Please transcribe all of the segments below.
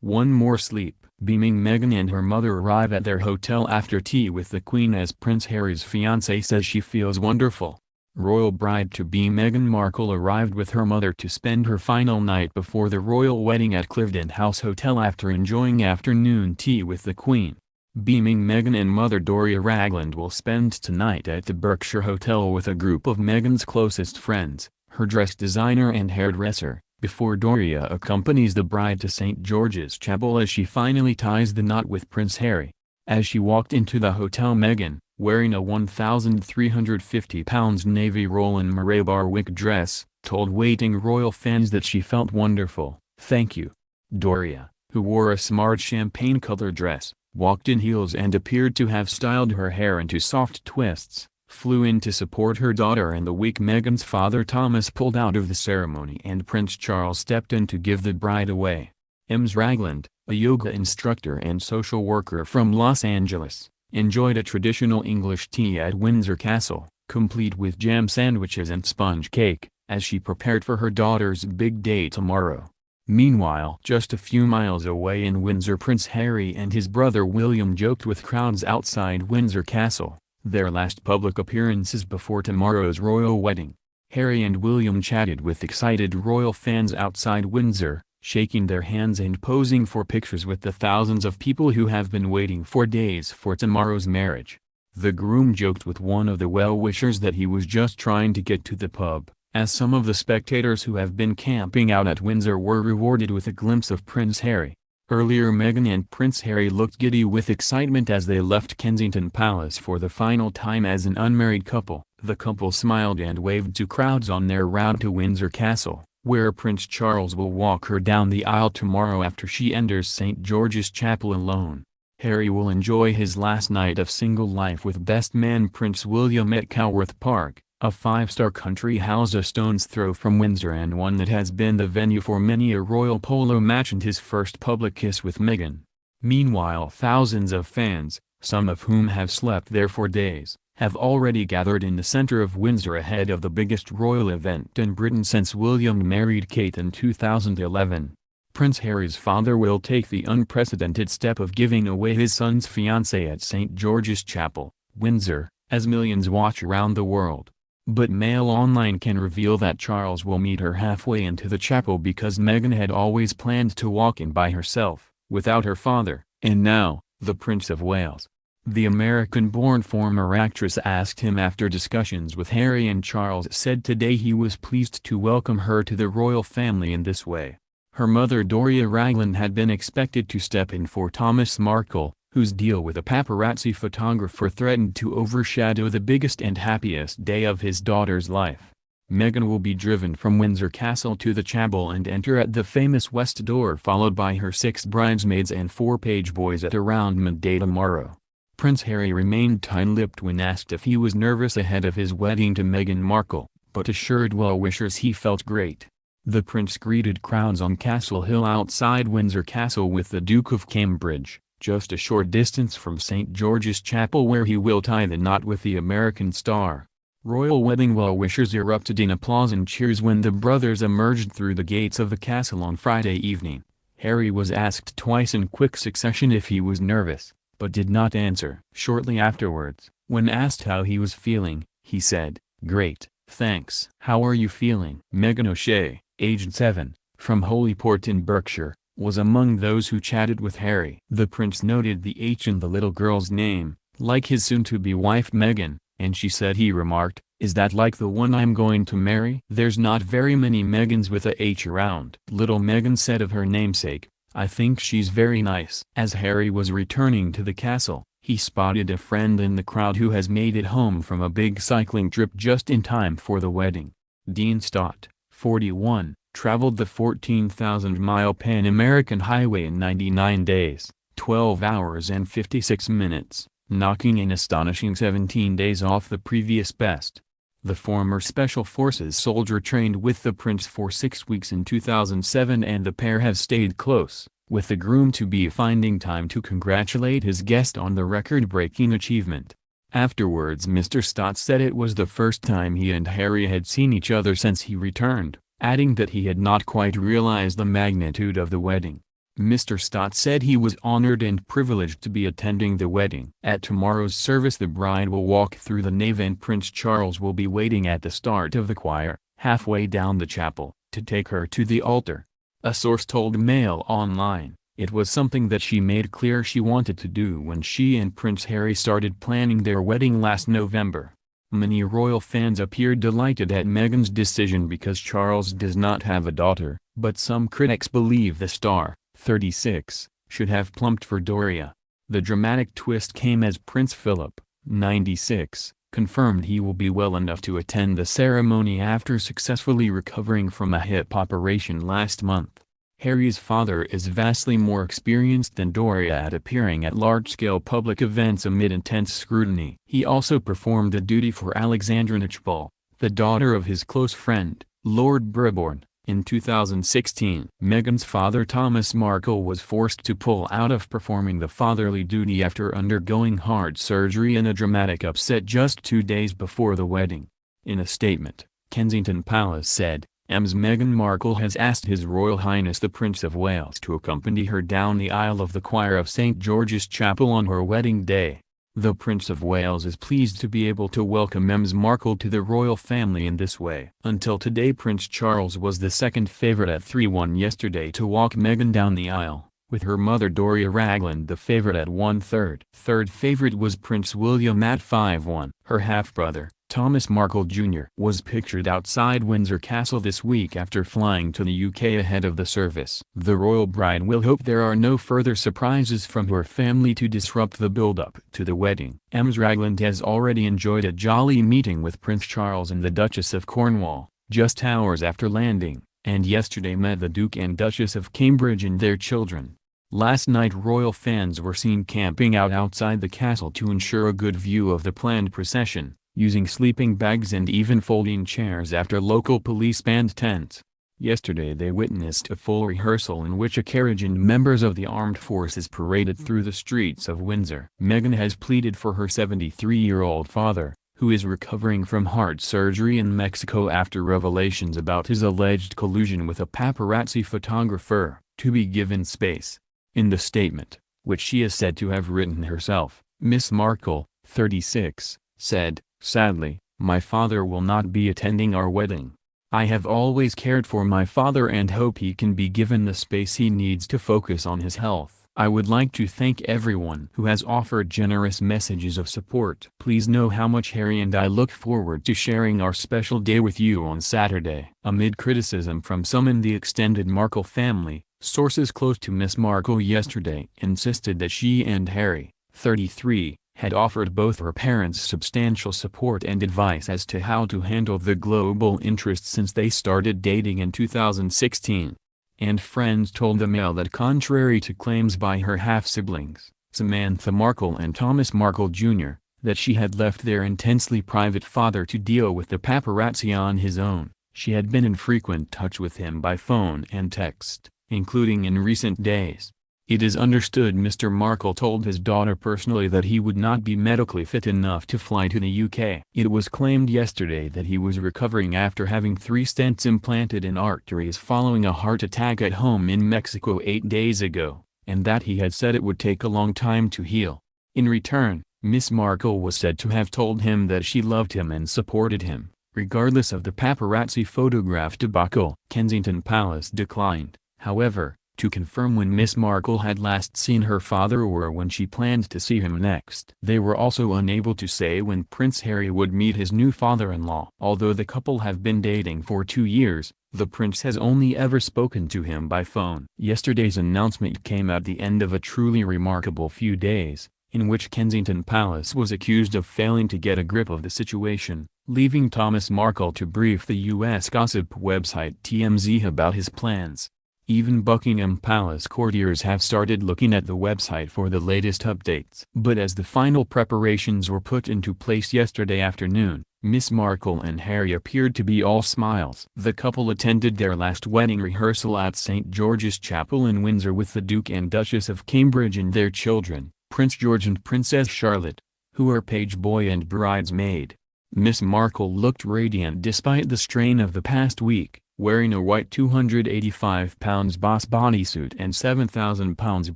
One more sleep. Beaming, Meghan and her mother arrive at their hotel after tea with the Queen as Prince Harry's fiancée says she feels wonderful. Royal bride-to-be Meghan Markle arrived with her mother to spend her final night before the royal wedding at Cliveden House Hotel after enjoying afternoon tea with the Queen. Beaming, Meghan and mother Doria Ragland will spend tonight at the Berkshire Hotel with a group of Meghan's closest friends, her dress designer and hairdresser, before Doria accompanies the bride to St. George's Chapel as she finally ties the knot with Prince Harry. As she walked into the hotel, Meghan, wearing a £1,350 navy Roland Murray Barwick dress, told waiting royal fans that she felt wonderful. "Thank you." Doria, who wore a smart champagne-colored dress, walked in heels and appeared to have styled her hair into soft twists, flew in to support her daughter and the week Meghan's father Thomas pulled out of the ceremony and Prince Charles stepped in to give the bride away. Ms. Ragland, a yoga instructor and social worker from Los Angeles, enjoyed a traditional English tea at Windsor Castle, complete with jam sandwiches and sponge cake, as she prepared for her daughter's big day tomorrow. Meanwhile, just a few miles away in Windsor, Prince Harry and his brother William joked with crowds outside Windsor Castle, their last public appearances before tomorrow's royal wedding. Harry and William chatted with excited royal fans outside Windsor, shaking their hands and posing for pictures with the thousands of people who have been waiting for days for tomorrow's marriage. The groom joked with one of the well-wishers that he was just trying to get to the pub, as some of the spectators who have been camping out at Windsor were rewarded with a glimpse of Prince Harry. Earlier, Meghan and Prince Harry looked giddy with excitement as they left Kensington Palace for the final time as an unmarried couple. The couple smiled and waved to crowds on their route to Windsor Castle, where Prince Charles will walk her down the aisle tomorrow after she enters St. George's Chapel alone. Harry will enjoy his last night of single life with best man Prince William at Coworth Park, a five-star country house a stone's throw from Windsor and one that has been the venue for many a royal polo match and his first public kiss with Meghan. Meanwhile, thousands of fans, some of whom have slept there for days, have already gathered in the center of Windsor ahead of the biggest royal event in Britain since William married Kate in 2011. Prince Harry's father will take the unprecedented step of giving away his son's fiancée at St. George's Chapel, Windsor, as millions watch around the world. But Mail Online can reveal that Charles will meet her halfway into the chapel because Meghan had always planned to walk in by herself, without her father, and now, the Prince of Wales. The American-born former actress asked him after discussions with Harry, and Charles said today he was pleased to welcome her to the royal family in this way. Her mother Doria Ragland had been expected to step in for Thomas Markle, whose deal with a paparazzi photographer threatened to overshadow the biggest and happiest day of his daughter's life. Meghan will be driven from Windsor Castle to the chapel and enter at the famous West Door, followed by her 6 bridesmaids and 4 page boys at around midday tomorrow. Prince Harry remained tight-lipped when asked if he was nervous ahead of his wedding to Meghan Markle, but assured well-wishers he felt great. The prince greeted crowds on Castle Hill outside Windsor Castle with the Duke of Cambridge, just a short distance from St. George's Chapel where he will tie the knot with the American star. Royal wedding well-wishers erupted in applause and cheers when the brothers emerged through the gates of the castle on Friday evening. Harry was asked twice in quick succession if he was nervous, but did not answer. Shortly afterwards, when asked how he was feeling, he said, "Great, thanks." "How are you feeling?" Meghan O'Shea, aged 7, from Holyport in Berkshire, was among those who chatted with Harry. The prince noted the H in the little girl's name, like his soon-to-be wife Meghan, and she said he remarked, "Is that like the one I'm going to marry?" "There's not very many Meghans with a H around," little Meghan said of her namesake. "I think she's very nice." As Harry was returning to the castle, he spotted a friend in the crowd who has made it home from a big cycling trip just in time for the wedding. Dean Stott, 41, traveled the 14,000-mile Pan-American Highway in 99 days, 12 hours and 56 minutes, knocking an astonishing 17 days off the previous best. The former Special Forces soldier trained with the prince for 6 weeks in 2007, and the pair have stayed close, with the groom-to-be finding time to congratulate his guest on the record-breaking achievement. Afterwards, Mr. Stott said it was the first time he and Harry had seen each other since he returned, adding that he had not quite realized the magnitude of the wedding. Mr. Stott said he was honored and privileged to be attending the wedding. At tomorrow's service the bride will walk through the nave and Prince Charles will be waiting at the start of the choir, halfway down the chapel, to take her to the altar. A source told Mail Online, it was something that she made clear she wanted to do when she and Prince Harry started planning their wedding last November. Many royal fans appeared delighted at Meghan's decision because Charles does not have a daughter, but some critics believe the star, 36, should have plumped for Doria. The dramatic twist came as Prince Philip, 96, confirmed he will be well enough to attend the ceremony after successfully recovering from a hip operation last month. Harry's father is vastly more experienced than Doria at appearing at large-scale public events amid intense scrutiny. He also performed the duty for Alexandra Nachbal, the daughter of his close friend, Lord Brabourne, in 2016. Meghan's father Thomas Markle was forced to pull out of performing the fatherly duty after undergoing heart surgery in a dramatic upset just 2 days before the wedding. In a statement, Kensington Palace said, Meghan Markle has asked His Royal Highness the Prince of Wales to accompany her down the aisle of the choir of St. George's Chapel on her wedding day. The Prince of Wales is pleased to be able to welcome Ms. Markle to the royal family in this way. Until today Prince Charles was the second favorite at 3-1 yesterday to walk Meghan down the aisle, with her mother Doria Ragland the favorite at 1/3. Third favorite was Prince William at 5-1. Her half-brother, Thomas Markle Jr. was pictured outside Windsor Castle this week after flying to the UK ahead of the service. The royal bride will hope there are no further surprises from her family to disrupt the build-up to the wedding. Ms. Ragland has already enjoyed a jolly meeting with Prince Charles and the Duchess of Cornwall, just hours after landing, and yesterday met the Duke and Duchess of Cambridge and their children. Last night royal fans were seen camping out outside the castle to ensure a good view of the planned procession, using sleeping bags and even folding chairs after local police banned tents. Yesterday they witnessed a full rehearsal in which a carriage and members of the armed forces paraded through the streets of Windsor. Meghan has pleaded for her 73-year-old father, who is recovering from heart surgery in Mexico after revelations about his alleged collusion with a paparazzi photographer, to be given space. In the statement, which she is said to have written herself, Miss Markle, 36, said, "Sadly, my father will not be attending our wedding. I have always cared for my father and hope he can be given the space he needs to focus on his health. I would like to thank everyone who has offered generous messages of support. Please know how much Harry and I look forward to sharing our special day with you on Saturday." Amid criticism from some in the extended Markle family, sources close to Miss Markle yesterday insisted that she and Harry, 33, had offered both her parents substantial support and advice as to how to handle the global interest since they started dating in 2016. And friends told the Mail that contrary to claims by her half-siblings, Samantha Markle and Thomas Markle Jr., that she had left their intensely private father to deal with the paparazzi on his own, she had been in frequent touch with him by phone and text, including in recent days. It is understood Mr. Markle told his daughter personally that he would not be medically fit enough to fly to the UK. It was claimed yesterday that he was recovering after having 3 stents implanted in arteries following a heart attack at home in Mexico 8 days ago, and that he had said it would take a long time to heal. In return, Miss Markle was said to have told him that she loved him and supported him, regardless of the paparazzi photograph debacle. Kensington Palace declined, however, to confirm when Miss Markle had last seen her father or when she planned to see him next. They were also unable to say when Prince Harry would meet his new father-in-law. Although the couple have been dating for 2 years, the prince has only ever spoken to him by phone. Yesterday's announcement came at the end of a truly remarkable few days, in which Kensington Palace was accused of failing to get a grip of the situation, leaving Thomas Markle to brief the U.S. gossip website TMZ about his plans. Even Buckingham Palace courtiers have started looking at the website for the latest updates. But as the final preparations were put into place yesterday afternoon, Miss Markle and Harry appeared to be all smiles. The couple attended their last wedding rehearsal at St. George's Chapel in Windsor with the Duke and Duchess of Cambridge and their children, Prince George and Princess Charlotte, who are page boy and bridesmaid. Miss Markle looked radiant despite the strain of the past week, wearing a white 285-pound Boss bodysuit and 7,000-pound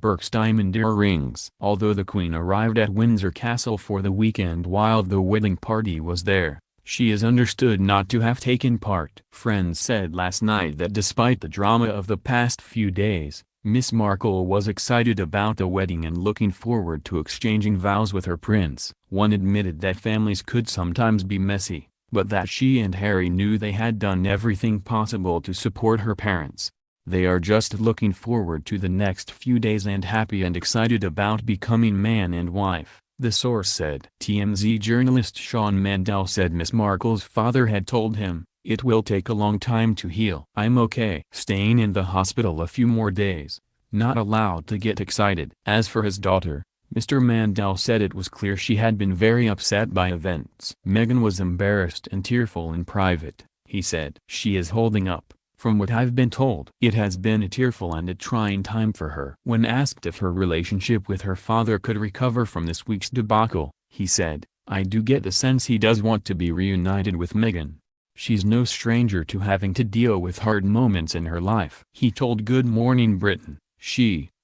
Birks diamond earrings. Although the Queen arrived at Windsor Castle for the weekend while the wedding party was there, she is understood not to have taken part. Friends said last night that despite the drama of the past few days, Miss Markle was excited about the wedding and looking forward to exchanging vows with her prince. One admitted that families could sometimes be messy, but that she and Harry knew they had done everything possible to support her parents. They are just looking forward to the next few days and happy and excited about becoming man and wife, the source said. TMZ journalist Sean Mandel said Miss Markle's father had told him, "It will take a long time to heal. I'm okay. Staying in the hospital a few more days. Not allowed to get excited." As for his daughter, Mr. Mandel said it was clear she had been very upset by events. Meghan was embarrassed and tearful in private, he said. She is holding up, from what I've been told. It has been a tearful and a trying time for her. When asked if her relationship with her father could recover from this week's debacle, he said, "I do get the sense he does want to be reunited with Meghan. She's no stranger to having to deal with hard moments in her life." He told Good Morning Britain,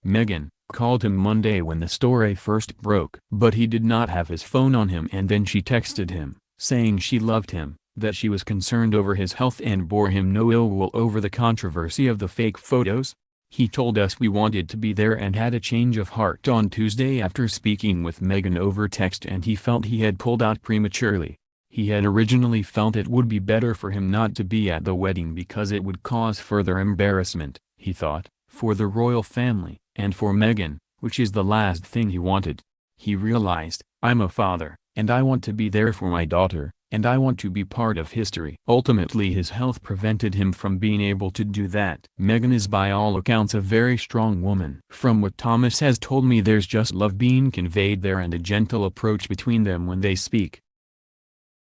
Meghan, called him Monday when the story first broke. But he did not have his phone on him, and then she texted him, saying she loved him, that she was concerned over his health and bore him no ill will over the controversy of the fake photos. He told us we wanted to be there and had a change of heart on Tuesday after speaking with Meghan over text, and he felt he had pulled out prematurely. He had originally felt it would be better for him not to be at the wedding because it would cause further embarrassment, he thought, for the royal family, and for Meghan, which is the last thing he wanted. He realized, "I'm a father, and I want to be there for my daughter, and I want to be part of history." Ultimately his health prevented him from being able to do that. Meghan is by all accounts a very strong woman. "From what Thomas has told me, there's just love being conveyed there and a gentle approach between them when they speak.